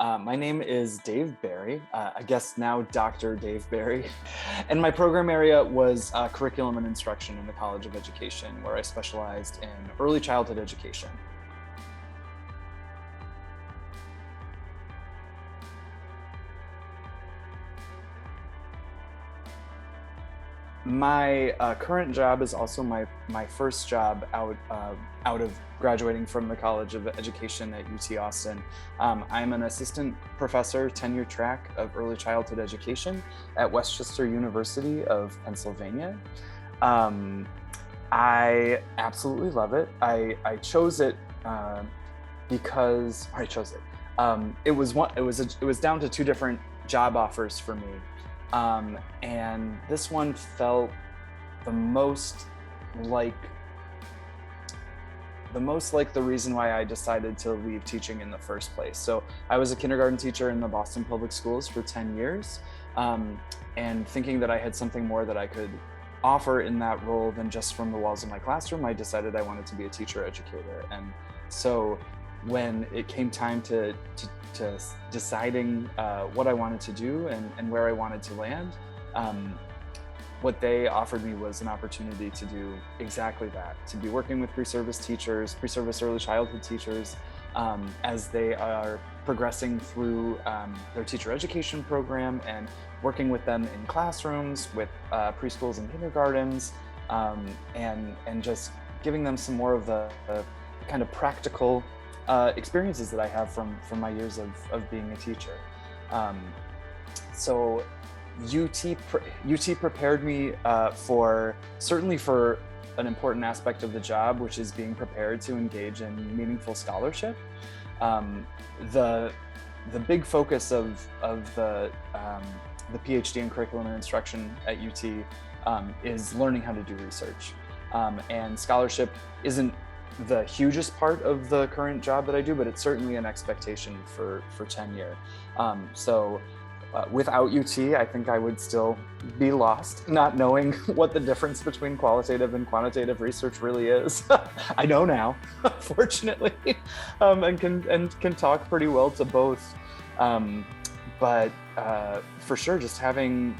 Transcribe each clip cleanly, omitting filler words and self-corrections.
My name is Dave Barry, I guess now Dr. Dave Barry. And my program area was curriculum and instruction in the College of Education, where I specialized in early childhood education. My current job is also my first job out of graduating from the College of Education at UT Austin. I'm an assistant professor, tenure-track of early childhood education at Westchester University of Pennsylvania. I absolutely love it. I chose it because I chose it. It was down to two different job offers for me. And this one felt the most like the reason why I decided to leave teaching in the first place. So I was a kindergarten teacher in the Boston Public Schools for 10 years, and thinking that I had something more that I could offer in that role than just from the walls of my classroom, I decided I wanted to be a teacher educator. And so when it came time to deciding what I wanted to do and where I wanted to land, what they offered me was an opportunity to do exactly that, to be working with pre-service teachers, pre-service early childhood teachers, as they are progressing through their teacher education program and working with them in classrooms, with preschools and kindergartens, and just giving them some more of the kind of practical experiences that I have from my years of being a teacher. So UT prepared me certainly for an important aspect of the job, which is being prepared to engage in meaningful scholarship. The big focus of the PhD in curriculum and instruction at UT is learning how to do research, and scholarship isn't the hugest part of the current job that I do, but it's certainly an expectation for tenure. Without UT, I think I would still be lost, not knowing what the difference between qualitative and quantitative research really is. I know now, fortunately, and can talk pretty well to both. But for sure, just having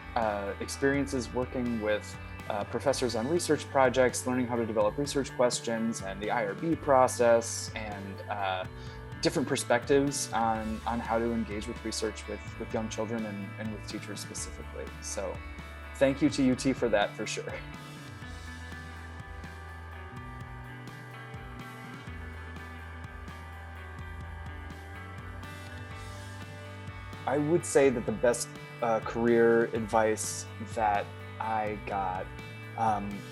experiences working with professors on research projects, learning how to develop research questions and the IRB process, and different perspectives on how to engage with research with young children and with teachers specifically. So thank you to UT for that, for sure. I would say that the best career advice that I got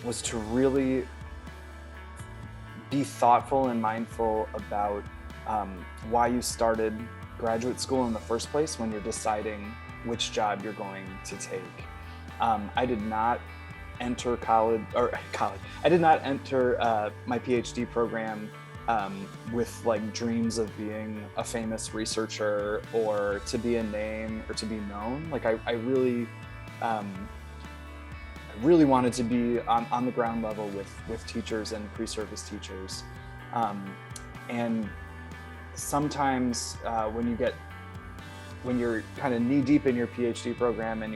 was to really be thoughtful and mindful about why you started graduate school in the first place when you're deciding which job you're going to take. I did not enter college. I did not enter my PhD program with like dreams of being a famous researcher or to be a name or to be known. Like I really wanted to be on the ground level with teachers and pre-service teachers. And sometimes when you're kind of knee deep in your PhD program and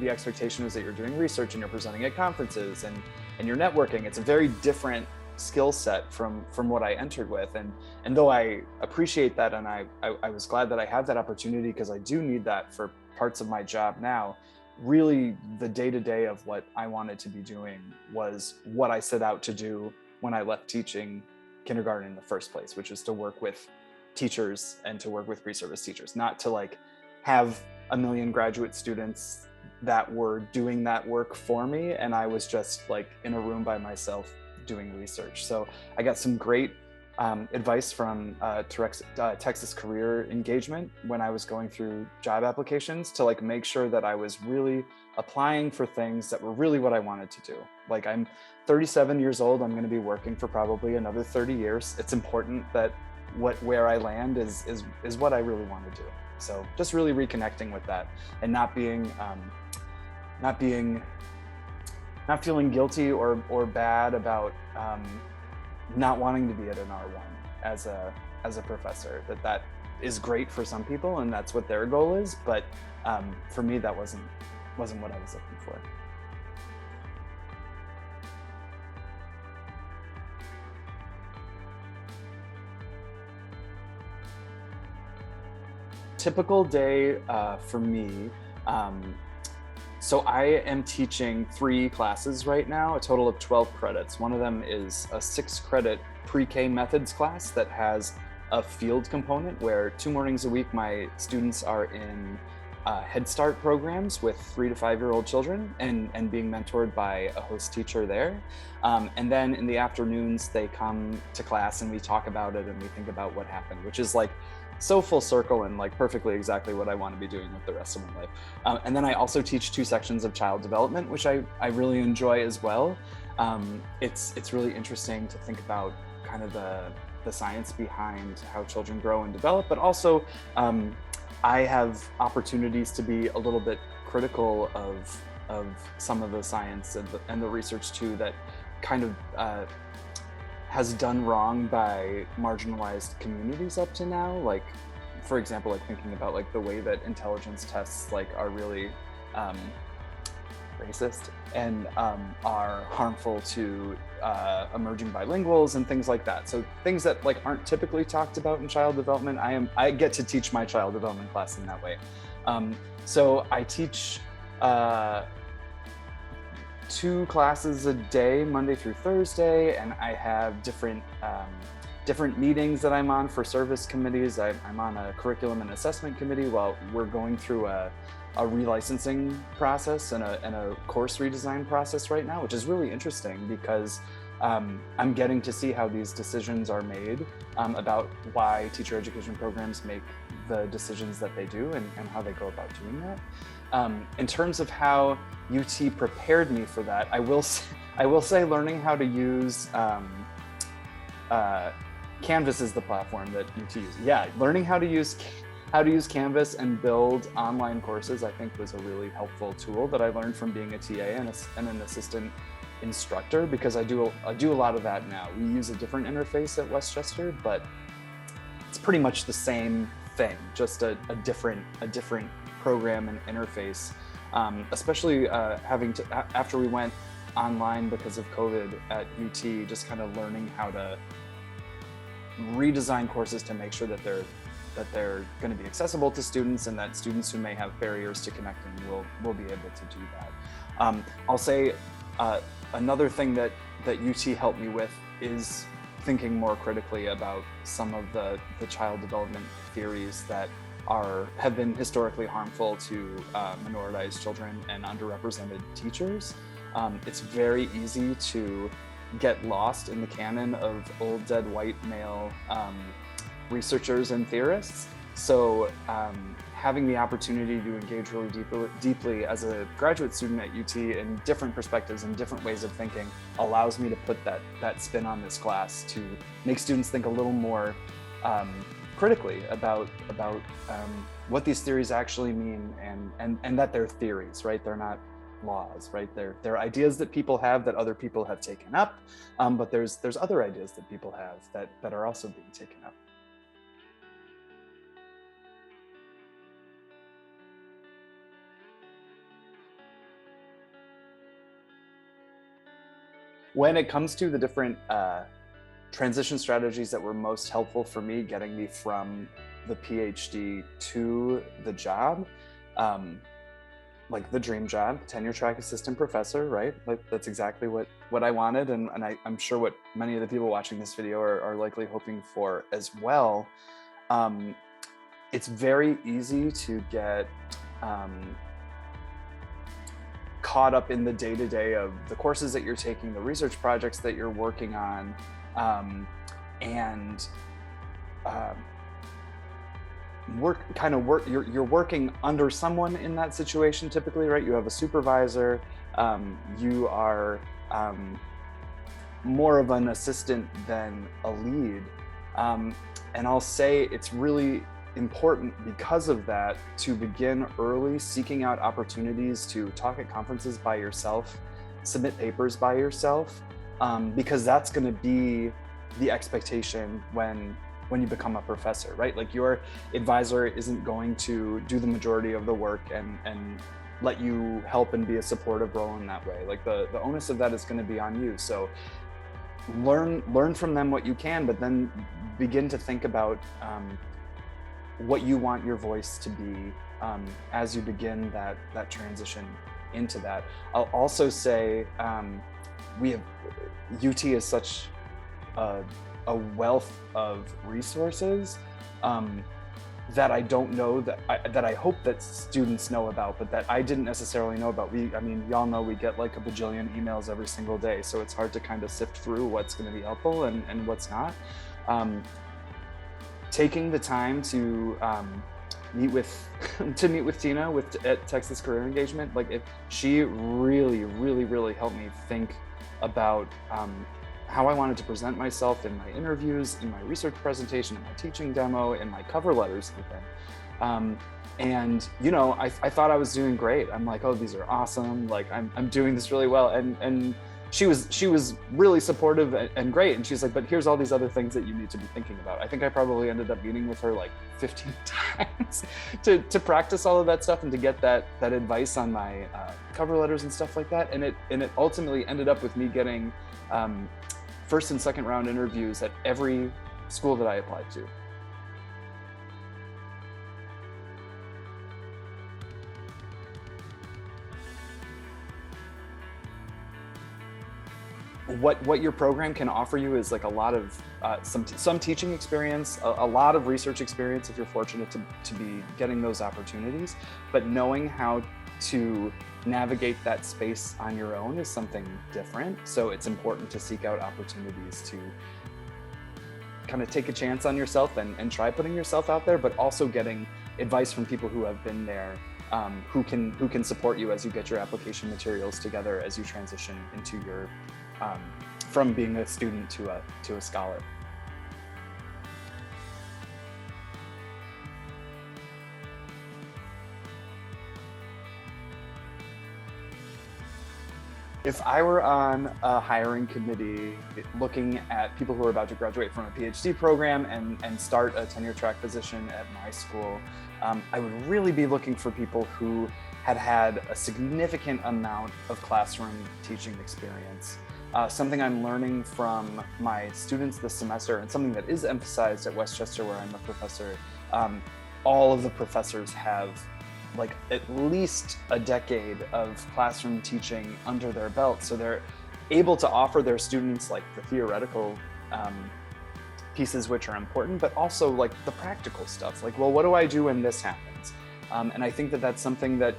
the expectation is that you're doing research and you're presenting at conferences and you're networking, it's a very different skill set from what I entered with. And though I appreciate that and I was glad that I had that opportunity, because I do need that for parts of my job now, really the day-to-day of what I wanted to be doing was what I set out to do when I left teaching kindergarten in the first place, which is to work with teachers and to work with pre-service teachers, not to like have a million graduate students that were doing that work for me and I was just like in a room by myself doing research. So I got some great advice from Texas Career Engagement when I was going through job applications to like make sure that I was really applying for things that were really what I wanted to do. Like I'm 37 years old, I'm going to be working for probably another 30 years. It's important that where I land is what I really want to do. So just really reconnecting with that and not feeling guilty or bad about not wanting to be at an R1 as a professor. is great for some people, and that's what their goal is. But for me, that wasn't what I was looking for. Typical day for me. So I am teaching 3 classes right now, a total of 12 credits. One of them is a 6-credit pre-K methods class that has a field component where 2 mornings a week my students are in Head Start programs with 3 to 5-year-old children and being mentored by a host teacher there. And then in the afternoons, they come to class and we talk about it and we think about what happened, which is like so full circle and like perfectly exactly what I want to be doing with the rest of my life. And then I also teach 2 sections of child development, which I really enjoy as well. It's really interesting to think about kind of the science behind how children grow and develop, but also I have opportunities to be a little bit critical of some of the science and the research too that kind of has done wrong by marginalized communities up to now. Like, for example, like thinking about like the way that intelligence tests like are really racist and are harmful to emerging bilinguals and things like that. So things that like aren't typically talked about in child development, I get to teach my child development class in that way. So I teach 2 classes a day, Monday through Thursday, and I have different meetings that I'm on for service committees. I'm on a curriculum and assessment committee while we're going through a relicensing process and a course redesign process right now, which is really interesting because I'm getting to see how these decisions are made about why teacher education programs make the decisions that they do and how they go about doing that. In terms of how UT prepared me for that, I will say learning how to use Canvas is the platform that UT uses. Yeah, learning how to use Canvas and build online courses, I think, was a really helpful tool that I learned from being a TA and an assistant instructor, because I do a lot of that now. We use a different interface at Westchester, but it's pretty much the same thing, just a different program and interface. Especially after we went online because of COVID at UT, just kind of learning how to redesign courses to make sure that they're going to be accessible to students and that students who may have barriers to connecting will be able to do that. I'll say another thing that UT helped me with is thinking more critically about some of the child development theories that have been historically harmful to minoritized children and underrepresented teachers. It's very easy to get lost in the canon of old dead white male researchers and theorists. So having the opportunity to engage really deeply as a graduate student at UT in different perspectives and different ways of thinking allows me to put that spin on this class to make students think a little more critically about what these theories actually mean and that they're theories, right? They're not laws, right? They're ideas that people have that other people have taken up, but there's other ideas that people have that are also being taken up. When it comes to the different transition strategies that were most helpful for me getting me from the PhD to the job, like the dream job, tenure-track assistant professor, right? Like that's exactly what I wanted, and I'm sure what many of the people watching this video are likely hoping for as well. It's very easy to get caught up in the day-to-day of the courses that you're taking, the research projects that you're working on, and you're working under someone in that situation typically, right? You have a supervisor, you are more of an assistant than a lead. And I'll say it's really important because of that to begin early seeking out opportunities to talk at conferences by yourself, submit papers by yourself, because that's going to be the expectation when when you become a professor, right? Like your advisor isn't going to do the majority of the work and let you help and be a supportive role in that way. Like the onus of that is going to be on you. So learn from them what you can, but then begin to think about what you want your voice to be as you begin that transition into that. I'll also say we have UT is such a wealth of resources that I don't know that I hope that students know about, but that I didn't necessarily know about. I mean, y'all know we get like a bajillion emails every single day, so it's hard to kind of sift through what's going to be helpful and what's not. Taking the time to meet with Tina at Texas Career Engagement, like she really helped me think about how I wanted to present myself in my interviews, in my research presentation, in my teaching demo, in my cover letters even. And you know, I thought I was doing great. I'm like, oh, these are awesome. Like I'm doing this really well. And she was really supportive and great. And she's like, but here's all these other things that you need to be thinking about. I think I probably ended up meeting with her like 15 times to practice all of that stuff and to get that advice on my cover letters and stuff like that. And it ultimately ended up with me getting first and second round interviews at every school that I applied to. What your program can offer you is like a lot of some teaching experience, a lot of research experience if you're fortunate to be getting those opportunities, but knowing how to navigate that space on your own is something different. So it's important to seek out opportunities to kind of take a chance on yourself and try putting yourself out there, but also getting advice from people who have been there, who can support you as you get your application materials together as you transition into your from being a student to a scholar. If I were on a hiring committee looking at people who are about to graduate from a PhD program and start a tenure-track position at my school, I would really be looking for people who had a significant amount of classroom teaching experience. Something I'm learning from my students this semester, and something that is emphasized at Westchester where I'm a professor, all of the professors have like at least a decade of classroom teaching under their belt. So they're able to offer their students like the theoretical pieces, which are important, but also like the practical stuff. Like, well, what do I do when this happens? And I think that that's something that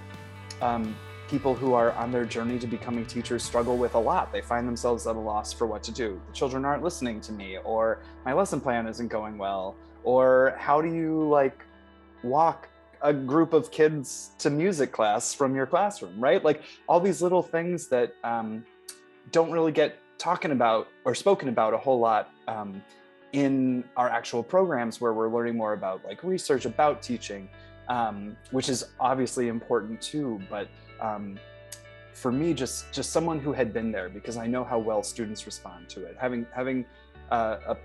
people who are on their journey to becoming teachers struggle with a lot. They find themselves at a loss for what to do. The children aren't listening to me, or my lesson plan isn't going well, or how do you like walk a group of kids to music class from your classroom, right? Like all these little things that don't really get talking about or spoken about a whole lot in our actual programs, where we're learning more about like research about teaching, which is obviously important too. But for me, just someone who had been there, because I know how well students respond to it. Having a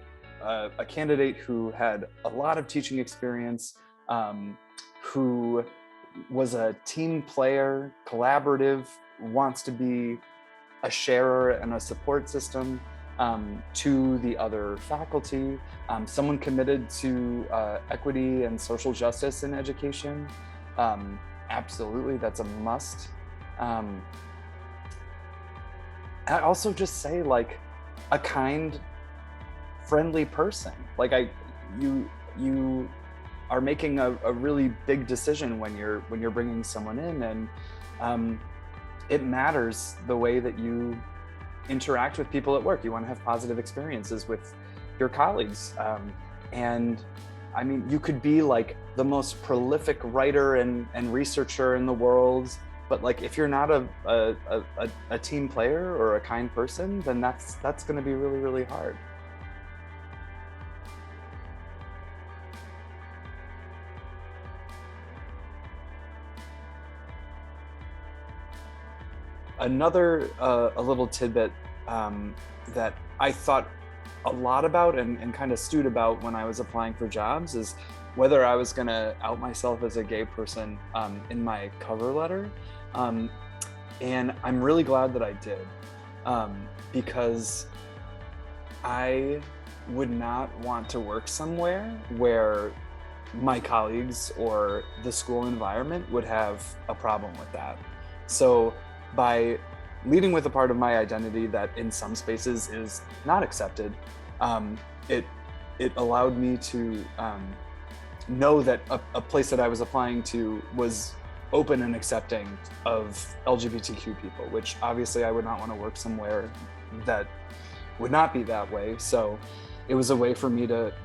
candidate who had a lot of teaching experience, who was a team player, collaborative, wants to be a sharer and a support system to the other faculty, someone committed to equity and social justice in education. Absolutely, that's a must. I also just say like a kind, friendly person. Like you are making a really big decision when you're bringing someone in, and it matters the way that you interact with people at work. You want to have positive experiences with your colleagues, and I mean, you could be like the most prolific writer and researcher in the world, but like if you're not a team player or a kind person, then that's going to be really, really hard. Another a little tidbit that I thought a lot about and kind of stewed about when I was applying for jobs is whether I was going to out myself as a gay person in my cover letter. Um, and I'm really glad that I did, because I would not want to work somewhere where my colleagues or the school environment would have a problem with that. So by leading with a part of my identity that in some spaces is not accepted, um, it it allowed me to know that a place that I was applying to was open and accepting of LGBTQ people, which obviously I would not want to work somewhere that would not be that way. So it was a way for me to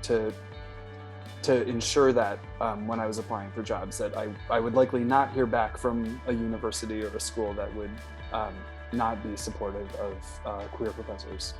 ensure that when I was applying for jobs that I would likely not hear back from a university or a school that would not be supportive of queer professors.